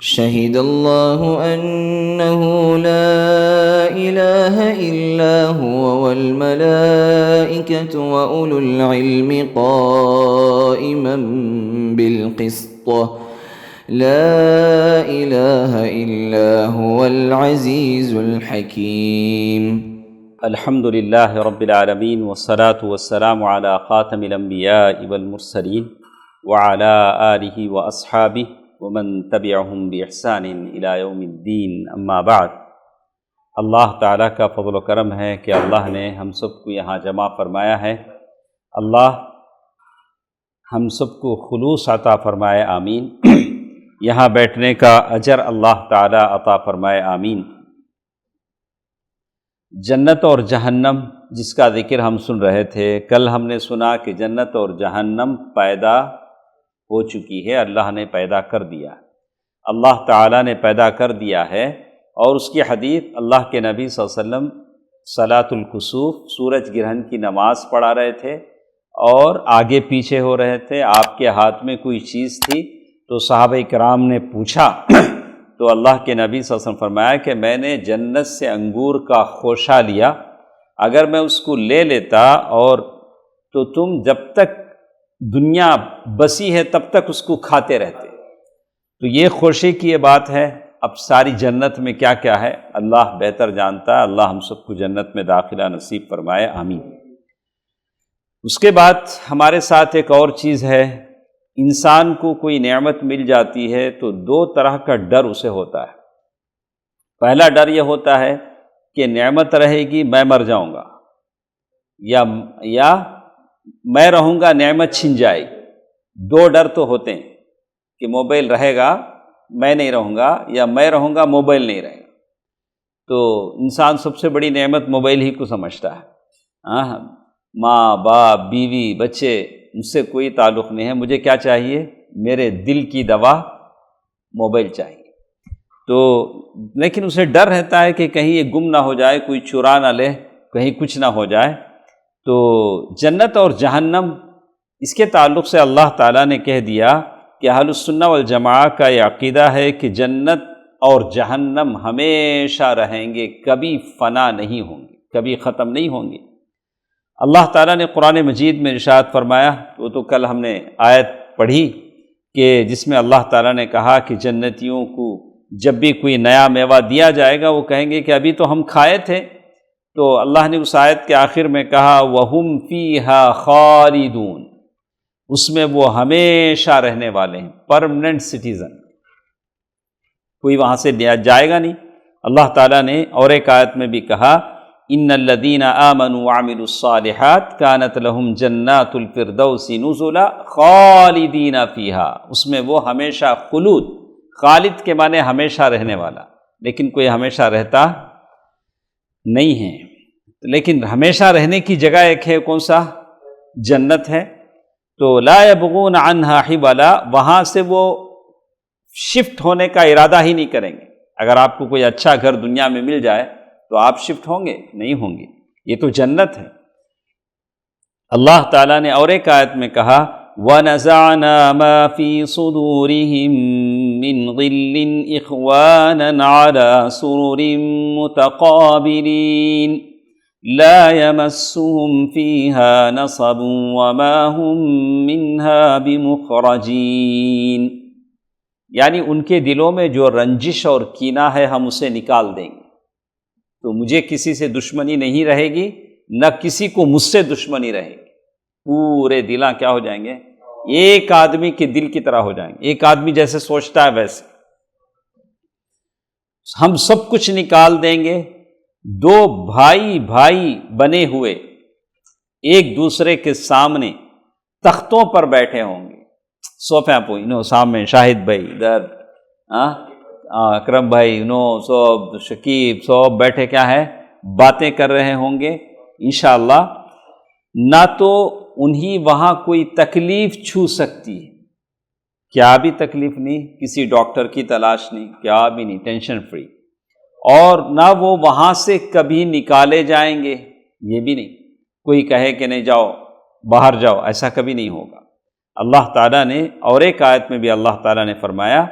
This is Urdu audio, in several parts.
شهد الله أنه لا إله إلا هو والملائكة وأولو العلم قائما بالقسط لا إله إلا هو العزيز الحكيم. الحمد لله رب العالمين والصلاة والسلام على خاتم الأنبياء والمرسلين وعلى آله وأصحابه ومن تبعهم بإحسان إلى يوم الدين اما بعد. اللہ تعالیٰ کا فضل و کرم ہے کہ اللہ نے ہم سب کو یہاں جمع فرمایا ہے. اللہ ہم سب کو خلوص عطا فرمائے آمین. یہاں بیٹھنے کا اجر اللہ تعالیٰ عطا فرمائے آمین. جنت اور جہنم جس کا ذکر ہم سن رہے تھے، کل ہم نے سنا کہ جنت اور جہنم پیدا ہو چکی ہے، اللہ نے پیدا کر دیا، اللہ تعالیٰ نے پیدا کر دیا ہے. اور اس کی حدیث اللہ کے نبی صلی اللہ علیہ وسلم صلاۃ الکسوف سورج گرہن کی نماز پڑھا رہے تھے اور آگے پیچھے ہو رہے تھے. آپ کے ہاتھ میں کوئی چیز تھی تو صحابہ کرام نے پوچھا تو اللہ کے نبی صلی اللہ علیہ وسلم فرمایا کہ میں نے جنت سے انگور کا خوشہ لیا، اگر میں اس کو لے لیتا اور تو تم جب تک دنیا بسی ہے تب تک اس کو کھاتے رہتے. تو یہ خوشی کی یہ بات ہے. اب ساری جنت میں کیا کیا ہے اللہ بہتر جانتا ہے. اللہ ہم سب کو جنت میں داخلہ نصیب فرمائے آمین. اس کے بعد ہمارے ساتھ ایک اور چیز ہے، انسان کو کوئی نعمت مل جاتی ہے تو دو طرح کا ڈر اسے ہوتا ہے. پہلا ڈر یہ ہوتا ہے کہ نعمت رہے گی میں مر جاؤں گا، یا میں رہوں گا نعمت چھن جائے گی. دو ڈر تو ہوتے ہیں کہ موبائل رہے گا میں نہیں رہوں گا، یا میں رہوں گا موبائل نہیں رہے گا. تو انسان سب سے بڑی نعمت موبائل ہی کو سمجھتا ہے. ماں باپ بیوی بچے مجھ سے کوئی تعلق نہیں ہے، مجھے کیا چاہیے؟ میرے دل کی دوا موبائل چاہیے. تو لیکن اسے ڈر رہتا ہے کہ کہیں یہ گم نہ ہو جائے، کوئی چرا نہ لے، کہیں کچھ نہ ہو جائے. تو جنت اور جہنم اس کے تعلق سے اللہ تعالیٰ نے کہہ دیا کہ اہل السنہ والجماعہ کا یہ عقیدہ ہے کہ جنت اور جہنم ہمیشہ رہیں گے، کبھی فنا نہیں ہوں گے، کبھی ختم نہیں ہوں گے. اللہ تعالیٰ نے قرآن مجید میں ارشاد فرمایا، وہ تو کل ہم نے آیت پڑھی کہ جس میں اللہ تعالیٰ نے کہا کہ جنتیوں کو جب بھی کوئی نیا میوہ دیا جائے گا وہ کہیں گے کہ ابھی تو ہم کھائے تھے. تو اللہ نے اس آیت کے آخر میں کہا وَهُمْ فِيهَا خَالِدُونَ، اس میں وہ ہمیشہ رہنے والے ہیں، پرمننٹ سٹیزن، کوئی وہاں سے جائے گا نہیں. اللہ تعالیٰ نے اور ایک آیت میں بھی کہا ان الذین آمنوا وعملوا الصالحات كانت لهم جنات الفردوس نزلا خالدین فیہا. اس میں وہ ہمیشہ خلود، خالد کے معنی ہمیشہ رہنے والا، لیکن کوئی ہمیشہ رہتا نہیں ہے. لیکن ہمیشہ رہنے کی جگہ ایک ہے، کون سا؟ جنت ہے. تو لا یبغون عنہا حولا، وہاں سے وہ شفٹ ہونے کا ارادہ ہی نہیں کریں گے. اگر آپ کو کوئی اچھا گھر دنیا میں مل جائے تو آپ شفٹ ہوں گے؟ نہیں ہوں گے. یہ تو جنت ہے. اللہ تعالیٰ نے اور ایک آیت میں کہا وَنَزَعْنَا مَا فِي صُدُورِهِم مِّن غِلٍّ إِخْوَانًا عَلَى سُرُرٍ مُتَقَابِلِينَ لَا يَمَسُّهُمْ فِيهَا نَصَبٌ وَمَا هُمْ مِنْهَا بِمُخْرَجِينَ. یعنی ان کے دلوں میں جو رنجش اور کینہ ہے ہم اسے نکال دیں گے. تو مجھے کسی سے دشمنی نہیں رہے گی، نہ کسی کو مجھ سے دشمنی رہے گی. پورے دلاں کیا ہو جائیں گے؟ ایک آدمی کے دل کی طرح ہو جائیں گے. ایک آدمی جیسے سوچتا ہے ویسے ہم سب کچھ نکال دیں گے. دو بھائی بنے ہوئے ایک دوسرے کے سامنے تختوں پر بیٹھے ہوں گے. صوفیاں پہ سامنے شاہد بھائی ادھر، اکرم بھائی سب، شکیب سب بیٹھے کیا ہے باتیں کر رہے ہوں گے انشاءاللہ. نہ تو انہی وہاں کوئی تکلیف چھو سکتی ہے، کیا بھی تکلیف نہیں، کسی ڈاکٹر کی تلاش نہیں، کیا بھی نہیں، ٹینشن فری. اور نہ وہ وہاں سے کبھی نکالے جائیں گے، یہ بھی نہیں کوئی کہے کہ نہیں جاؤ باہر جاؤ، ایسا کبھی نہیں ہوگا. اللہ تعالیٰ نے اور ایک آیت میں بھی اللہ تعالیٰ نے فرمایا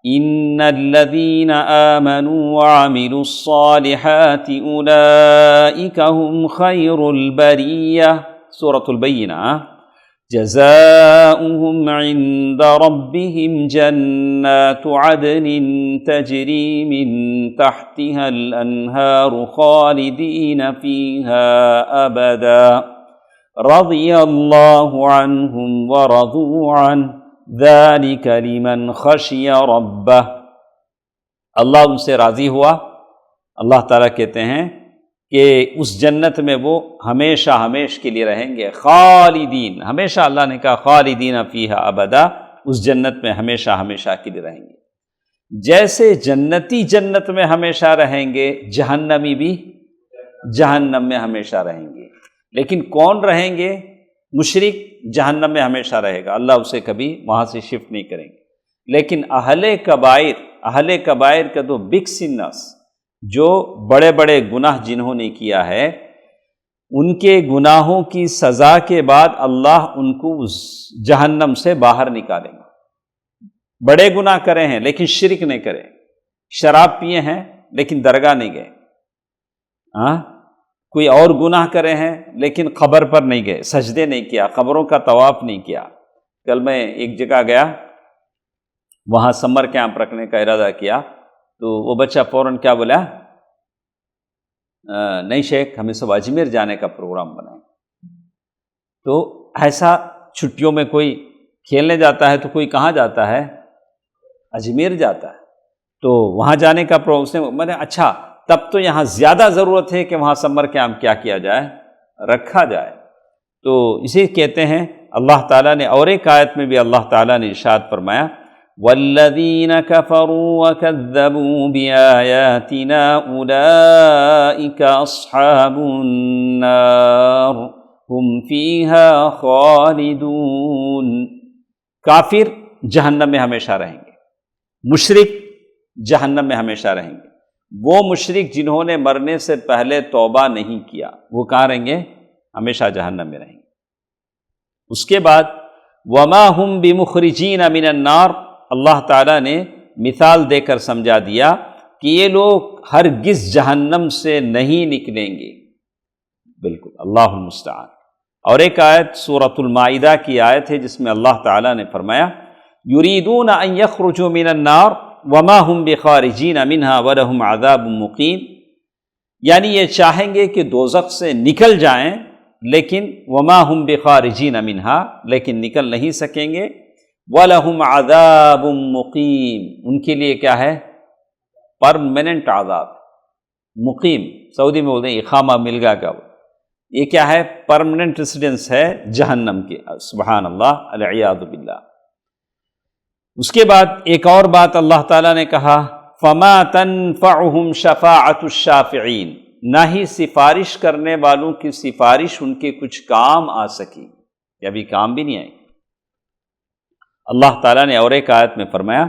ان الذین آمنوا وعملوا الصالحات اولئک هم خیر البریہ، سورۃ البینہ، جزاؤهم عند ربهم جنات عدن تجری من تحتها الانہار خالدین فیہا ابدا رضی اللہ عنہم ورضوا عنہ ذلک لمن خشی ربہ۔ اللہ ان سے راضی ہوا۔ اللہ تعالیٰ کہتے ہیں کہ اس جنت میں وہ ہمیشہ ہمیشہ کے لیے رہیں گے، خالدین، ہمیشہ اللہ نے کہا خالدین فیہا ابدا، اس جنت میں ہمیشہ ہمیشہ کے لیے رہیں گے۔ جیسے جنتی جنت میں ہمیشہ رہیں گے، جہنمی بھی جہنم میں ہمیشہ رہیں گے۔ لیکن کون رہیں گے؟ مشرک جہنم میں ہمیشہ رہے گا، اللہ اسے کبھی وہاں سے شفٹ نہیں کریں گے۔ لیکن اہل کبائر کا تو بگ سنس، جو بڑے بڑے گناہ جنہوں نے کیا ہے، ان کے گناہوں کی سزا کے بعد اللہ ان کو اس جہنم سے باہر نکالیں گے۔ بڑے گناہ کرے ہیں لیکن شرک نہیں کرے، شراب پیے ہیں لیکن درگاہ نہیں گئے، کوئی اور گناہ کرے ہیں لیکن قبر پر نہیں گئے، سجدے نہیں کیا، قبروں کا طواف نہیں کیا۔ کل میں ایک جگہ گیا، وہاں سمر کیمپ رکھنے کا ارادہ کیا، تو وہ بچہ فوراً کیا بولا، نہیں شیخ ہمیں سب اجمیر جانے کا پروگرام بنائیں۔ تو ایسا چھٹیوں میں کوئی کھیلنے جاتا ہے تو کوئی کہاں جاتا ہے؟ اجمیر جاتا ہے۔ تو وہاں جانے کا پروگرام، میں نے اچھا تب تو یہاں زیادہ ضرورت ہے کہ وہاں سمر کیمپ کیا جائے، رکھا جائے۔ تو اسی کہتے ہیں اللہ تعالیٰ نے، اور ایک آیت میں بھی اللہ تعالیٰ نے ارشاد فرمایا وَالَّذِينَ كَفَرُوا وَكَذَّبُوا بِآيَاتِنَا أُولَئِكَ أَصْحَابُ النَّارِ هُمْ فِيهَا خَالِدُونَ۔ کافر جہنم میں ہمیشہ رہیں گے، مشرک جہنم میں ہمیشہ رہیں گے۔ وہ مشرک جنہوں نے مرنے سے پہلے توبہ نہیں کیا، وہ کہاں رہیں گے؟ ہمیشہ جہنم میں رہیں گے۔ اس کے بعد وَمَا هُمْ بِمُخْرِجِينَ مِنَ النَّارِ، اللہ تعالیٰ نے مثال دے کر سمجھا دیا کہ یہ لوگ ہرگز جہنم سے نہیں نکلیں گے، بالکل، اللہ المستعان۔ اور ایک آیت سورۃ المائدہ کی آیت ہے جس میں اللہ تعالیٰ نے فرمایا یریدون ان یخرجوا من النار وما هم بخارجین منها ولهم عذاب مقیم، یعنی یہ چاہیں گے کہ دوزخ سے نکل جائیں، لیکن وما هم بخارجین منها، لیکن نکل نہیں سکیں گے، ولهم عذاب مقیم، ان کے لیے کیا ہے؟ پرماننٹ عذاب، مقیم، سعودی میں بولتے ہیں اقامہ مل گا کا، یہ کیا ہے؟ پرماننٹ ریسیڈنس ہے جہنم کی، سبحان اللہ، العیاذ باللہ۔ اس کے بعد ایک اور بات اللہ تعالیٰ نے کہا فما تنفعهم شفاعت الشافعین، نہ ہی سفارش کرنے والوں کی سفارش ان کے کچھ کام آ سکی، یا بھی کام بھی نہیں آئی۔ اللہ تعالیٰ نے اور ایک آیت میں فرمایا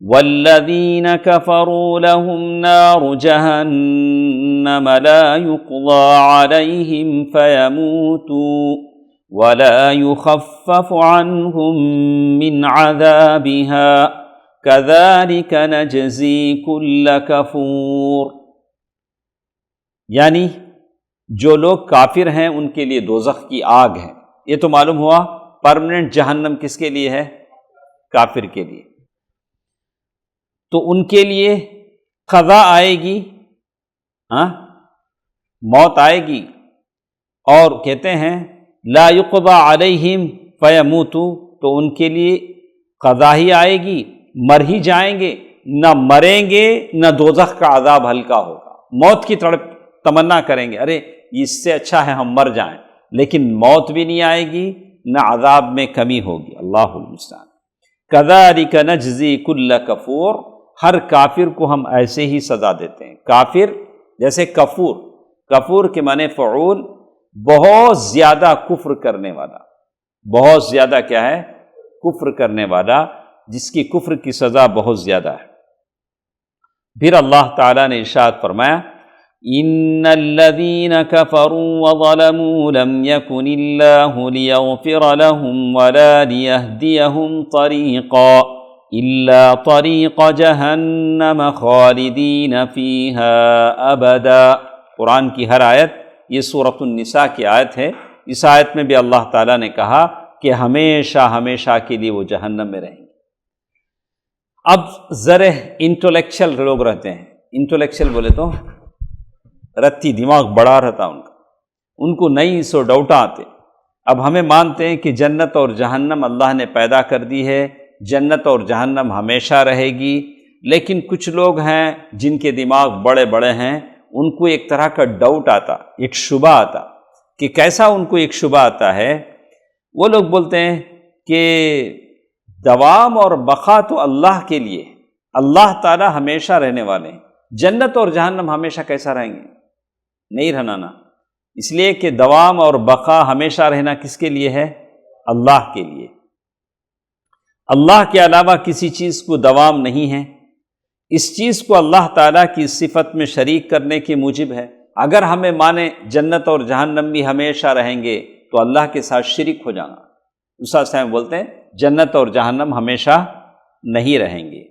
والذین کفروا لهم نار جہنم لا يقضى علیہم فیموتوا ولا يخفف عنهم من عذابها كذلك نجزي كل كفور، یعنی جو لوگ کافر ہیں ان کے لیے دوزخ کی آگ ہے۔ یہ تو معلوم ہوا پرماننٹ جہنم کس کے لیے ہے؟ کافر کے لیے۔ تو ان کے لیے قضا آئے گی، موت آئے گی، اور کہتے ہیں لا يقضى علیہم فیموتوا، تو ان کے لیے قضا ہی آئے گی، مر ہی جائیں گے، نہ مریں گے نہ دوزخ کا عذاب ہلکا ہوگا، موت کی تڑپ تمنا کریں گے، ارے اس سے اچھا ہے ہم مر جائیں، لیکن موت بھی نہیں آئے گی، نہ عذاب میں کمی ہوگی، اللہ المستعان۔ کذالک نجزی کل کفور، ہر کافر کو ہم ایسے ہی سزا دیتے ہیں۔ کافر جیسے کفور، کفور کے معنی فعول، بہت زیادہ کفر کرنے والا، بہت زیادہ کیا ہے؟ کفر کرنے والا، جس کی کفر کی سزا بہت زیادہ ہے۔ پھر اللہ تعالیٰ نے ارشاد فرمایا ان الذین کفروا وظلموا لم یکن اللہ لیغفر لهم ولا لیہدیہم طریقا إلا طريق جہنم خالدین فیہا ابدا۔ قرآن کی ہر آیت، یہ سورۃ النساء کی آیت ہے، اس آیت میں بھی اللہ تعالیٰ نے کہا کہ ہمیشہ ہمیشہ کے لیے وہ جہنم میں رہیں گے۔ اب ذرا انٹلیکچل لوگ رہتے ہیں، انٹلیکچل بولے تو رتی دماغ بڑا رہتا ان کو نہیں سو ڈاؤٹا آتے۔ اب ہمیں مانتے ہیں کہ جنت اور جہنم اللہ نے پیدا کر دی ہے، جنت اور جہنم ہمیشہ رہے گی، لیکن کچھ لوگ ہیں جن کے دماغ بڑے بڑے ہیں، ان کو ایک طرح کا ڈاؤٹ آتا، ایک شبہ آتا، کہ کیسا ان کو ایک شبہ آتا ہے؟ وہ لوگ بولتے ہیں کہ دوام اور بقا تو اللہ کے لیے، اللہ تعالیٰ ہمیشہ رہنے والے ہیں، جنت اور جہنم ہمیشہ کیسا رہیں گے؟ نہیں رہنا نا، اس لیے کہ دوام اور بقا ہمیشہ رہنا کس کے لیے ہے؟ اللہ کے لیے۔ اللہ کے علاوہ کسی چیز کو دوام نہیں ہے، اس چیز کو اللہ تعالیٰ کی صفت میں شریک کرنے کے موجب ہے۔ اگر ہمیں مانے جنت اور جہنم بھی ہمیشہ رہیں گے تو اللہ کے ساتھ شریک ہو جانا۔ دوسرا صاحب بولتے ہیں جنت اور جہنم ہمیشہ نہیں رہیں گے۔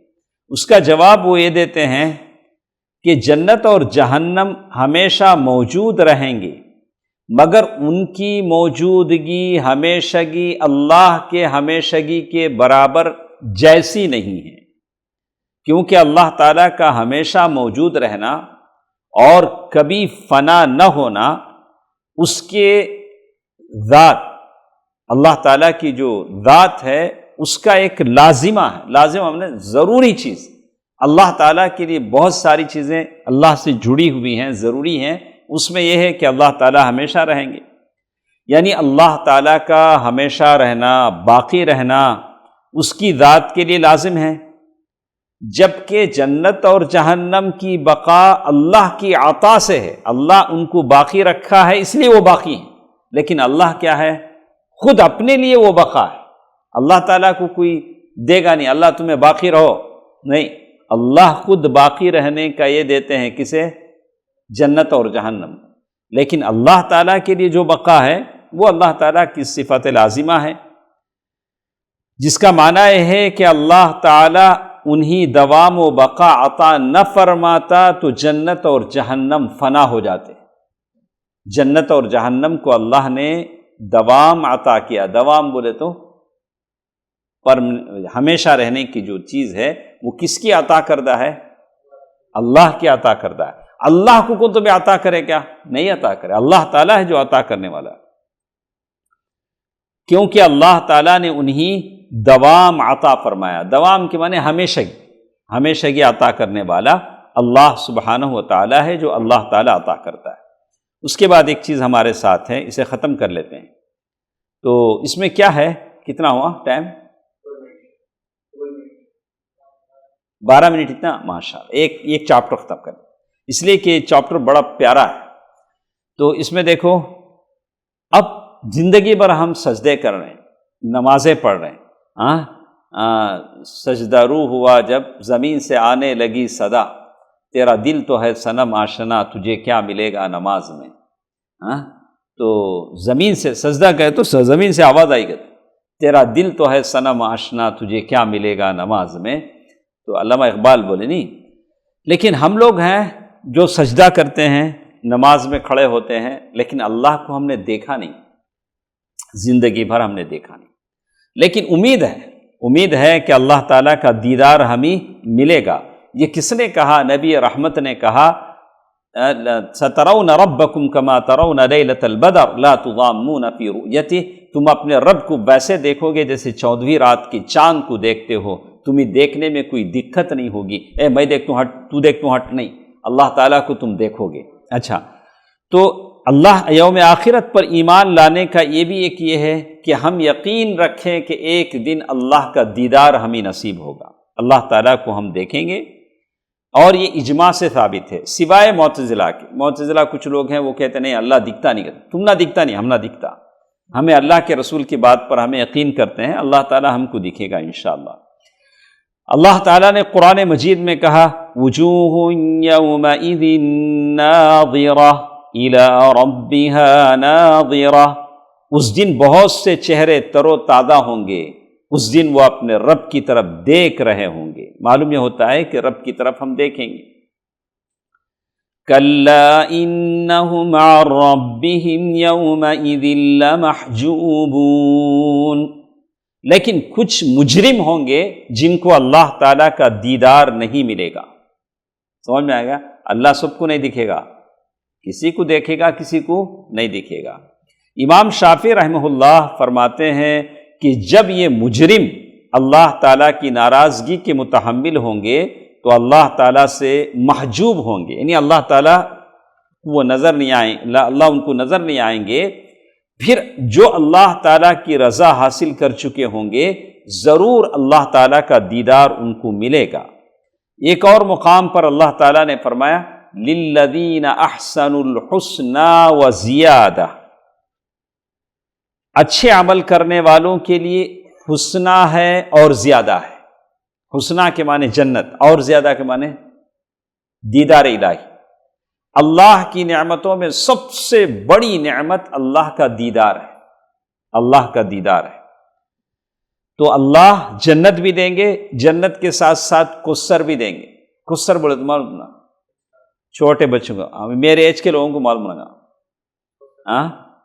اس کا جواب وہ یہ دیتے ہیں کہ جنت اور جہنم ہمیشہ موجود رہیں گے، مگر ان کی موجودگی ہمیشگی اللہ کے ہمیشگی کے برابر جیسی نہیں ہے، کیونکہ اللہ تعالیٰ کا ہمیشہ موجود رہنا اور کبھی فنا نہ ہونا اس کے ذات، اللہ تعالیٰ کی جو ذات ہے اس کا ایک لازمہ ہے، لازم ہم نے ضروری چیز۔ اللہ تعالیٰ کے لیے بہت ساری چیزیں اللہ سے جڑی ہوئی ہیں، ضروری ہیں، اس میں یہ ہے کہ اللہ تعالیٰ ہمیشہ رہیں گے، یعنی اللہ تعالیٰ کا ہمیشہ رہنا، باقی رہنا اس کی ذات کے لیے لازم ہے، جبکہ جنت اور جہنم کی بقا اللہ کی عطا سے ہے، اللہ ان کو باقی رکھا ہے اس لیے وہ باقی ہیں، لیکن اللہ کیا ہے؟ خود اپنے لیے وہ بقا ہے۔ اللہ تعالیٰ کو کوئی دے گا نہیں، اللہ تمہیں باقی رہو، نہیں، اللہ خود باقی رہنے کا یہ دیتے ہیں کسے؟ جنت اور جہنم، لیکن اللہ تعالیٰ کے لیے جو بقا ہے وہ اللہ تعالیٰ کی صفت لازمہ ہے، جس کا معنی یہ ہے کہ اللہ تعالیٰ انہی دوام و بقا عطا نہ فرماتا تو جنت اور جہنم فنا ہو جاتے۔ جنت اور جہنم کو اللہ نے دوام عطا کیا، دوام بولے تو پر ہمیشہ رہنے کی جو چیز ہے وہ کس کی عطا کردہ ہے؟ اللہ کی عطا کردہ ہے۔ اللہ کو تو بھی عطا کرے کیا؟ نہیں عطا کرے، اللہ تعالیٰ ہے جو عطا کرنے والا ہے، کیونکہ اللہ تعالیٰ نے انہی دوام عطا فرمایا۔ دوام کے معنی ہمیشگی، ہمیشگی عطا کرنے والا اللہ سبحانہ و تعالیٰ ہے جو اللہ تعالیٰ عطا کرتا ہے۔ اس کے بعد ایک چیز ہمارے ساتھ ہے، اسے ختم کر لیتے ہیں۔ تو اس میں کیا ہے؟ کتنا ہوا ٹائم؟ 12 منٹ، اتنا؟ ماشاءاللہ، ایک چاپٹر ختم کر، اس لیے کہ چاپٹر بڑا پیارا ہے۔ تو اس میں دیکھو، اب زندگی بھر ہم سجدے کر رہے ہیں، نمازیں پڑھ رہے ہیں، سجدہ روح ہوا جب زمین سے آنے لگی صدا، تیرا دل تو ہے صنم آشنا، تجھے کیا ملے گا نماز میں۔ تو زمین سے سجدہ کہے تو زمین سے آواز آئی گئی، تیرا دل تو ہے صنم آشنا، تجھے کیا ملے گا نماز میں۔ تو علامہ اقبال بولے نہیں، لیکن ہم لوگ ہیں جو سجدہ کرتے ہیں، نماز میں کھڑے ہوتے ہیں، لیکن اللہ کو ہم نے دیکھا نہیں، زندگی بھر ہم نے دیکھا نہیں، لیکن امید ہے کہ اللہ تعالیٰ کا دیدار ہمیں ملے گا۔ یہ کس نے کہا؟ نبی رحمت نے کہا، سَتَرَوْنَ رَبَّكُمْ كَمَا تَرَوْنَ لَيْلَةَ الْبَدْرِ لَا تُضَامُّونَ فِي رُؤْيَتِهِ، تم اپنے رب کو ویسے دیکھو گے جیسے 14ویں رات کی چاند کو دیکھتے ہو، تمہیں دیکھنے میں کوئی دقت نہیں ہوگی، اے میں دیکھتا ہوں ہٹ، تو دیکھتا ہوں ہٹ، نہیں، اللہ تعالیٰ کو تم دیکھو گے۔ اچھا، تو اللہ یوم آخرت پر ایمان لانے کا یہ بھی ایک یہ ہے کہ ہم یقین رکھیں کہ ایک دن اللہ کا دیدار ہمیں نصیب ہوگا، اللہ تعالیٰ کو ہم دیکھیں گے، اور یہ اجماع سے ثابت ہے، سوائے معتزلہ کے۔ معتزلہ کچھ لوگ ہیں وہ کہتے ہیں نہیں اللہ دکھتا نہیں، تم نہ دکھتا نہیں، ہم نہ دکھتا، ہمیں اللہ کے رسول کی بات پر ہمیں یقین کرتے ہیں، اللہ تعالیٰ ہم کو دکھے گا انشاءاللہ۔ اللہ تعالیٰ نے قرآن مجید میں کہا، وجوہ یومئذ ناظرہ الی ربها ناظرہ، اس دن بہت سے چہرے تر و تازہ ہوں گے، اس دن وہ اپنے رب کی طرف دیکھ رہے ہوں گے۔ معلوم یہ ہوتا ہے کہ رب کی طرف ہم دیکھیں گے۔ کَلَّا إِنَّهُمْ عَنْ رَبِّهِمْ يَوْمَئِذٍ لَمَحْجُوبُونَ، لیکن کچھ مجرم ہوں گے جن کو اللہ تعالیٰ کا دیدار نہیں ملے گا۔ سمجھ میں آئے گا؟ اللہ سب کو نہیں دکھے گا، کسی کو دیکھے گا، کسی کو نہیں دکھے گا۔ امام شافعی رحمہ اللہ فرماتے ہیں کہ جب یہ مجرم اللہ تعالیٰ کی ناراضگی کے متحمل ہوں گے تو اللہ تعالیٰ سے محجوب ہوں گے، یعنی اللہ تعالیٰ وہ نظر نہیں آئیں، اللہ ان کو نظر نہیں آئیں گے۔ پھر جو اللہ تعالیٰ کی رضا حاصل کر چکے ہوں گے ضرور اللہ تعالیٰ کا دیدار ان کو ملے گا۔ ایک اور مقام پر اللہ تعالیٰ نے فرمایا لِلَّذِينَ أَحْسَنُوا الْحُسْنَى وَزِيَادَةٌ، اچھے عمل کرنے والوں کے لیے حسنہ ہے اور زیادہ ہے۔ حسنہ کے معنی جنت، اور زیادہ کے معنی دیدار الہی۔ اللہ کی نعمتوں میں سب سے بڑی نعمت اللہ کا دیدار ہے، اللہ کا دیدار ہے۔ تو اللہ جنت بھی دیں گے، جنت کے ساتھ ساتھ کثر بھی دیں گے۔ کثر بولے تو معلوم نا، چھوٹے بچوں کو، میرے ایج کے لوگوں کو معلوم لگا۔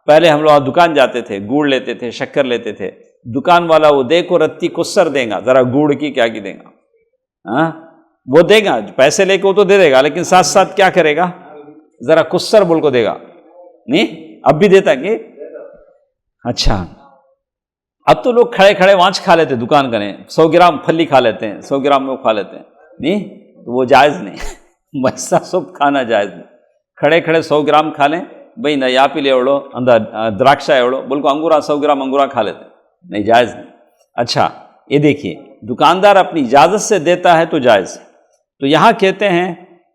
پہلے ہم لوگ دکان جاتے تھے، گوڑ لیتے تھے، شکر لیتے تھے، دکان والا وہ دیکھو رتی کثر دے گا، ذرا گوڑ کی کیا کی دے گا، وہ دے گا، پیسے لے کے وہ تو دے دے گا، لیکن ساتھ ساتھ کیا کرے گا، ذرا کثر بول کو دے گا۔ نہیں اب بھی دیتا کہ اچھا، اب تو لوگ کھڑے کھڑے وانچ کھا لیتے، دکان کریں 100 گرام پھلی کھا لیتے ہیں، 100 گرام وہ کھا لیتے ہیں، نہیں وہ جائز نہیں، ویسا سب کھانا جائز نہیں۔ کھڑے کھڑے 100 گرام کھا لیں، بھئی نہ ಯಾಪಿಲೆ ಎವಳು ಅಂದ ದ್ರಾಕ್ಷ ಎವಳು بول کو انگورا 100 گرام انگورا کھا لیتے، نہیں جائز نہیں۔ اچھا یہ دیکھیے دکاندار اپنی اجازت سے دیتا ہے تو جائز ہے۔ تو یہاں کہتے ہیں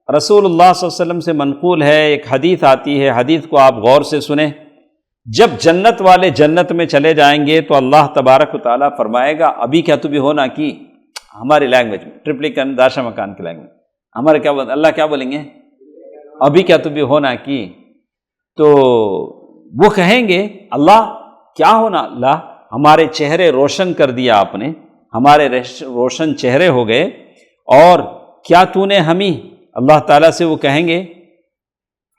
رسول اللہ صلی اللہ علیہ وسلم سے منقول ہے، ایک حدیث آتی ہے، حدیث کو آپ غور سے سنیں۔ جب جنت والے جنت میں چلے جائیں گے تو اللہ تبارک و تعالیٰ فرمائے گا ابھی کیا تو بھی ہونا کی، ہماری لینگویج میں ٹرپلیکن داشا مکان کی لینگویج ہمارے کیا اللہ کیا بولیں گے، ابھی کیا تو بھی ہونا کی۔ تو وہ کہیں گے اللہ کیا ہونا، اللہ ہمارے چہرے روشن کر دیا آپ نے، ہمارے روشن چہرے ہو گئے، اور کیا تو نے ہمیں، اللہ تعالیٰ سے وہ کہیں گے،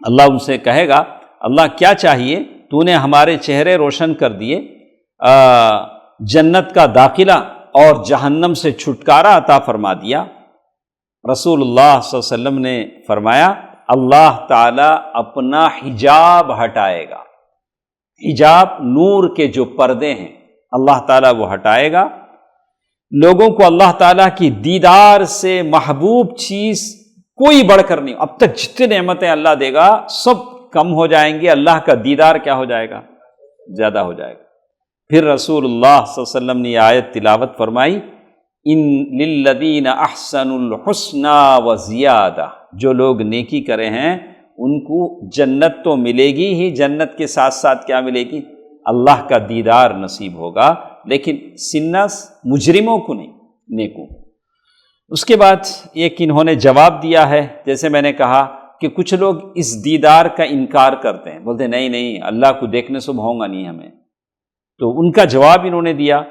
اللہ ان سے کہے گا اللہ کیا چاہیے، تو نے ہمارے چہرے روشن کر دیے، جنت کا داخلہ اور جہنم سے چھٹکارا عطا فرما دیا۔ رسول اللہ صلی اللہ علیہ وسلم نے فرمایا اللہ تعالیٰ اپنا حجاب ہٹائے گا، حجاب نور کے جو پردے ہیں اللہ تعالیٰ وہ ہٹائے گا، لوگوں کو اللہ تعالیٰ کی دیدار سے محبوب چیز کوئی بڑھ کر نہیں، اب تک جتنے نعمتیں اللہ دے گا سب کم ہو جائیں گے، اللہ کا دیدار کیا ہو جائے گا، زیادہ ہو جائے گا۔ پھر رسول اللہ صلی اللہ علیہ وسلم نے یہ آیت تلاوت فرمائی ان للذین احسنوا الحسنى وزیادہ، جو لوگ نیکی کرے ہیں ان کو جنت تو ملے گی ہی، جنت کے ساتھ ساتھ کیا ملے گی، اللہ کا دیدار نصیب ہوگا، لیکن سنس مجرموں کو نہیں، نیکوں۔ اس کے بعد ایک انہوں نے جواب دیا ہے، جیسے میں نے کہا کہ کچھ لوگ اس دیدار کا انکار کرتے ہیں، بولتے نہیں نہیں اللہ کو دیکھنے سے ہوگا نہیں ہمیں، تو ان کا جواب انہوں نے دیا۔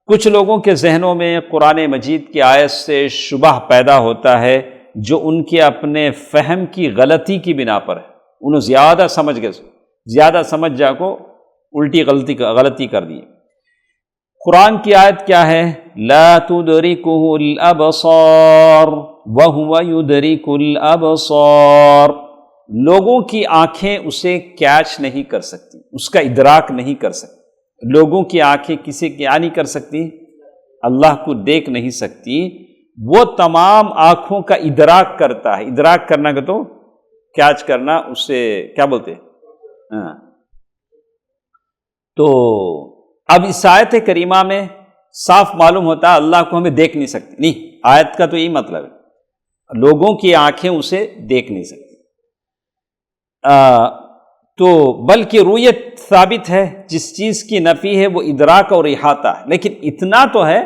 کچھ لوگوں کے ذہنوں میں قرآن مجید کی آیت سے شبہ پیدا ہوتا ہے جو ان کے اپنے فہم کی غلطی کی بنا پر ہے، انہوں زیادہ سمجھ گئے، زیادہ سمجھ جا کو الٹی غلطی کر دی۔ قرآن کی آیت کیا ہے، لا تدرکہ الابصار وہو یدرک الابصار، لوگوں کی آنکھیں اسے کیچ نہیں کر سکتی، اس کا ادراک نہیں کر سکتی۔ لوگوں کی آنکھیں کسی کیا نہیں کر سکتی، اللہ کو دیکھ نہیں سکتی، وہ تمام آنکھوں کا ادراک کرتا ہے۔ ادراک کرنا کا تو کیچ کرنا، اسے کیا بولتے ہیں۔ تو اب اس آیت کریمہ میں صاف معلوم ہوتا ہے اللہ کو ہمیں دیکھ نہیں سکتی، نہیں، آیت کا تو یہی مطلب ہے لوگوں کی آنکھیں اسے دیکھ نہیں سکتی، تو بلکہ رویت ثابت ہے، جس چیز کی نفی ہے وہ ادراک اور احاطہ ہے، لیکن اتنا تو ہے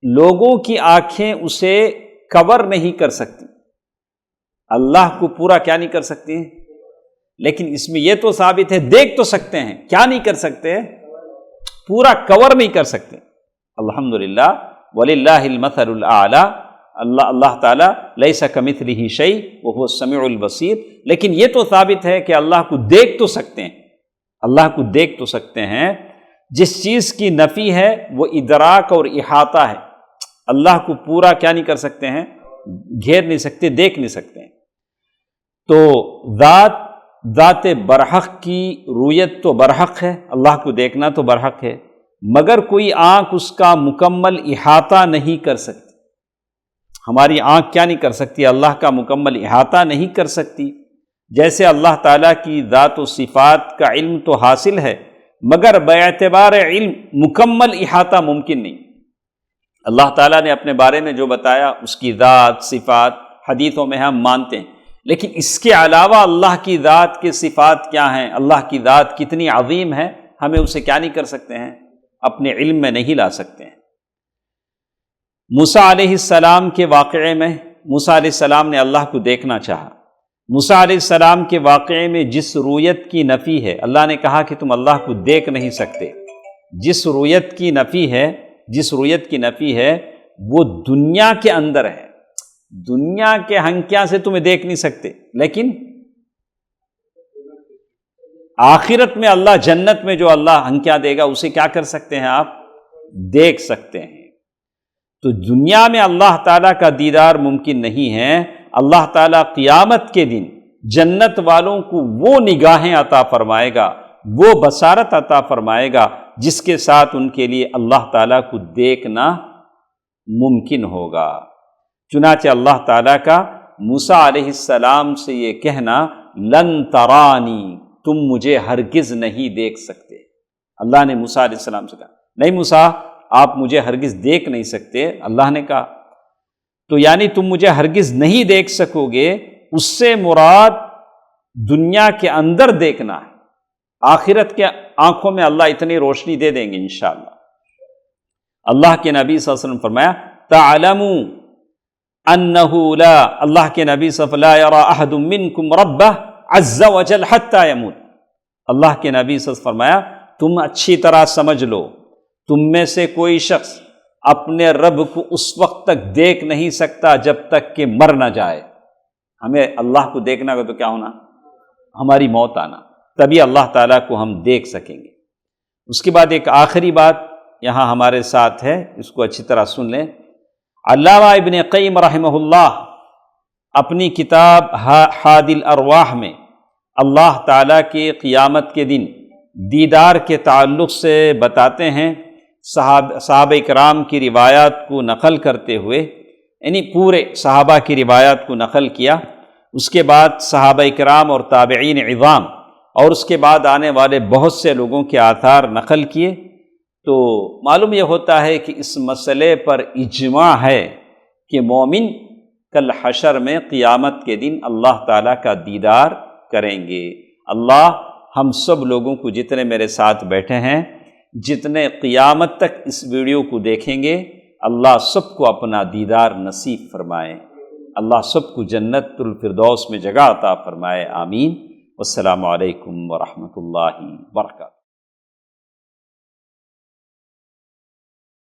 لوگوں کی آنکھیں اسے کور نہیں کر سکتی، اللہ کو پورا کیا نہیں کر سکتی، لیکن اس میں یہ تو ثابت ہے دیکھ تو سکتے ہیں، کیا نہیں کر سکتے، پورا کور نہیں کر سکتے۔ الحمدللہ وللہ المثل الاعلی، اللہ تعالیٰ لیس کمثلہ شیء وہو السمیع البصیر، لیکن یہ تو ثابت ہے کہ اللہ کو دیکھ تو سکتے ہیں، اللہ کو دیکھ تو سکتے ہیں۔ جس چیز کی نفی ہے وہ ادراک اور احاطہ ہے، اللہ کو پورا کیا نہیں کر سکتے ہیں، گھیر نہیں سکتے، دیکھ نہیں سکتے ہیں۔ تو ذات برحق کی رویت تو برحق ہے، اللہ کو دیکھنا تو برحق ہے، مگر کوئی آنکھ اس کا مکمل احاطہ نہیں کر سکتی۔ ہماری آنکھ کیا نہیں کر سکتی، اللہ کا مکمل احاطہ نہیں کر سکتی۔ جیسے اللہ تعالیٰ کی ذات و صفات کا علم تو حاصل ہے، مگر باعتبار علم مکمل احاطہ ممکن نہیں۔ اللہ تعالیٰ نے اپنے بارے میں جو بتایا اس کی ذات صفات حدیثوں میں ہم مانتے ہیں، لیکن اس کے علاوہ اللہ کی ذات کے صفات کیا ہیں، اللہ کی ذات کتنی عظیم ہے، ہمیں اسے کیا نہیں کر سکتے ہیں، اپنے علم میں نہیں لا سکتے ہیں۔ موسیٰ علیہ السلام کے واقعے میں موسیٰ علیہ السلام نے اللہ کو دیکھنا چاہا۔ موسیٰ علیہ السلام کے واقعے میں جس رویت کی نفی ہے، اللہ نے کہا کہ تم اللہ کو دیکھ نہیں سکتے، جس رویت کی نفی ہے وہ دنیا کے اندر ہے، دنیا کے ہنکیاں سے تمہیں دیکھ نہیں سکتے، لیکن آخرت میں اللہ جنت میں جو اللہ ہنکیاں دے گا اسے کیا کر سکتے ہیں، آپ دیکھ سکتے ہیں۔ تو دنیا میں اللہ تعالیٰ کا دیدار ممکن نہیں ہے، اللہ تعالیٰ قیامت کے دن جنت والوں کو وہ نگاہیں عطا فرمائے گا، وہ بصارت عطا فرمائے گا جس کے ساتھ ان کے لیے اللہ تعالیٰ کو دیکھنا ممکن ہوگا۔ چنانچہ اللہ تعالیٰ کا موسیٰ علیہ السلام سے یہ کہنا لن ترانی، تم مجھے ہرگز نہیں دیکھ سکتے۔ اللہ نے موسیٰ علیہ السلام سے کہا نہیں موسیٰ آپ مجھے ہرگز دیکھ نہیں سکتے، اللہ نے کہا تو یعنی تم مجھے ہرگز نہیں دیکھ سکو گے، اس سے مراد دنیا کے اندر دیکھنا ہے، آخرت کے آنکھوں میں اللہ اتنی روشنی دے دیں گے انشاءاللہ۔ اللہ کے نبی صلی اللہ علیہ وسلم فرمایا تعلموا انہ لا، اللہ کے نبی صلی اللہ علیہ وسلم لا یری احد منکم ربہ عز وجل حتی یموت، اللہ کے نبی صلی اللہ علیہ وسلم فرمایا تم اچھی طرح سمجھ لو، تم میں سے کوئی شخص اپنے رب کو اس وقت تک دیکھ نہیں سکتا جب تک کہ مر نہ جائے۔ ہمیں اللہ کو دیکھنا ہو تو کیا ہونا، ہماری موت آنا، تبھی اللہ تعالیٰ کو ہم دیکھ سکیں گے۔ اس کے بعد ایک آخری بات یہاں ہمارے ساتھ ہے، اس کو اچھی طرح سن لیں۔ علامہ ابن قیم رحمہ اللہ اپنی کتاب ہادی الارواح میں اللہ تعالیٰ کے قیامت کے دن دیدار کے تعلق سے بتاتے ہیں، صحابہ کرام کی روایات کو نقل کرتے ہوئے، یعنی پورے صحابہ کی روایات کو نقل کیا، اس کے بعد صحابہ کرام اور تابعین عظام اور اس کے بعد آنے والے بہت سے لوگوں کے آثار نقل کیے، تو معلوم یہ ہوتا ہے کہ اس مسئلے پر اجماع ہے کہ مومن کل حشر میں قیامت کے دن اللہ تعالیٰ کا دیدار کریں گے۔ اللہ ہم سب لوگوں کو، جتنے میرے ساتھ بیٹھے ہیں، جتنے قیامت تک اس ویڈیو کو دیکھیں گے، اللہ سب کو اپنا دیدار نصیب فرمائے، اللہ سب کو جنت الفردوس میں جگہ عطا فرمائے، آمین۔ والسلام علیکم ورحمۃ اللہ وبرکاتہ۔